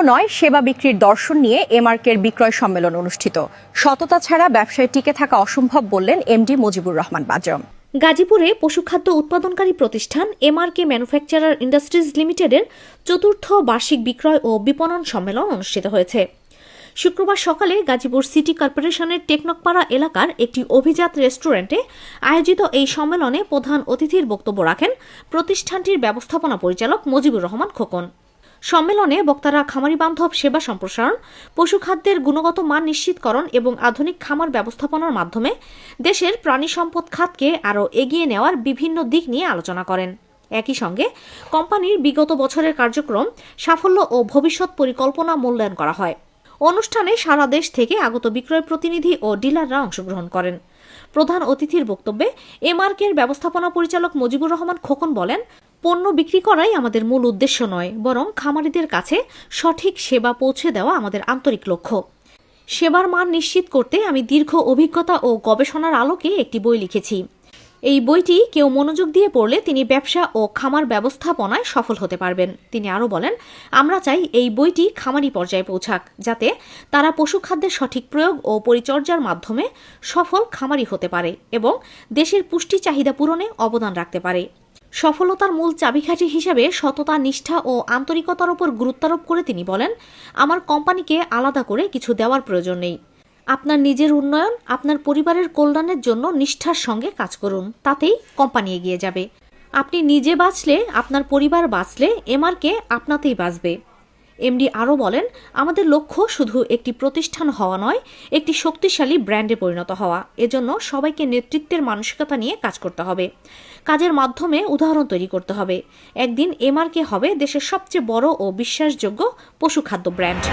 নয়, সেবা বিক্রির দর্শন নিয়ে এমআরকের বিক্রয় সম্মেলন অনুষ্ঠিত। সততা ছাড়া ব্যবসায় টিকে থাকা অসম্ভব বললেন এমডি মুজিবুর রহমান বাজম। গাজীপুরে পশুখাদ্য উৎপাদনকারী প্রতিষ্ঠান এমআরকে ম্যানুফ্যাকচারার ইন্ডাস্ট্রিজ লিমিটেডের চতুর্থ বার্ষিক বিক্রয় ও বিপণন সম্মেলন অনুষ্ঠিত হয়েছে। শুক্রবার সকালে গাজীপুর সিটি কর্পোরেশনের টেকনকপাড়া এলাকার একটি অভিজাত রেস্টুরেন্টে আয়োজিত এই সম্মেলনে প্রধান অতিথির বক্তব্য রাখেন প্রতিষ্ঠানটির ব্যবস্থাপনা পরিচালক মুজিবুর রহমান খোকন। সম্মেলনে বক্তারা খামারি বান্ধব সেবা সম্প্রসারণ, পশুখাদ্যের গুণগত মান নিশ্চিতকরণ এবং আধুনিক খামার ব্যবস্থাপনার মাধ্যমে দেশের প্রাণী সম্পদ খাতকে আরও এগিয়ে নেওয়ার বিভিন্ন দিক নিয়ে আলোচনা করেন। একই সঙ্গে কোম্পানির বিগত বছরের কার্যক্রম, সাফল্য ও ভবিষ্যৎ পরিকল্পনা মূল্যায়ন করা হয়। অনুষ্ঠানে সারা দেশ থেকে আগত বিক্রয় প্রতিনিধি ও ডিলাররা অংশগ্রহণ করেন। প্রধান অতিথির বক্তব্যে এমআরকের ব্যবস্থাপনা পরিচালক মুজিবুর রহমান খোকন বলেন, পণ্য বিক্রি করাই আমাদের মূল উদ্দেশ্য নয়, বরং খামারিদের কাছে সঠিক সেবা পৌঁছে দেওয়া আমাদের আন্তরিক লক্ষ্য। সেবার মান নিশ্চিত করতে আমি দীর্ঘ অভিজ্ঞতা ও গবেষণার আলোকে একটি বই লিখেছি। এই বইটি কেউ মনোযোগ দিয়ে পড়লে তিনি ব্যবসা ও খামার ব্যবস্থাপনায় সফল হতে পারবেন। তিনি আরও বলেন, আমরা চাই এই বইটি খামারি পর্যায়ে পৌঁছাক, যাতে তারা পশুখাদ্যের সঠিক প্রয়োগ ও পরিচর্যার মাধ্যমে সফল খামারি হতে পারে এবং দেশের পুষ্টি চাহিদা পূরণে অবদান রাখতে পারে। সফলতার মূল চাবিকাঠি হিসেবে সততা, নিষ্ঠা ও আন্তরিকতার উপর গুরুত্বারোপ করে তিনি বলেন, আমার কোম্পানিকে আলাদা করে কিছু দেওয়ার প্রয়োজন নেই। আপনার নিজের উন্নয়ন, আপনার পরিবারের কল্যাণের জন্য নিষ্ঠার সঙ্গে কাজ করুন, তাতেই কোম্পানি এগিয়ে যাবে। আপনি নিজে বাঁচলে, আপনার পরিবার বাঁচলে, এমআরকে আপনাতেই বাঁচবে। এমডি আরও বলেন, আমাদের লক্ষ্য শুধু একটি প্রতিষ্ঠান হওয়া নয়, একটি শক্তিশালী ব্র্যান্ডে পরিণত হওয়া। এজন্য সবাইকে নেতৃত্বের মানসিকতা নিয়ে কাজ করতে হবে। কাজের মাধ্যমে উদাহরণ তৈরি করতে হবে। একদিন এমআরকে হবে দেশের সবচেয়ে বড় ও বিশ্বাসযোগ্য পশুখাদ্য ব্র্যান্ড।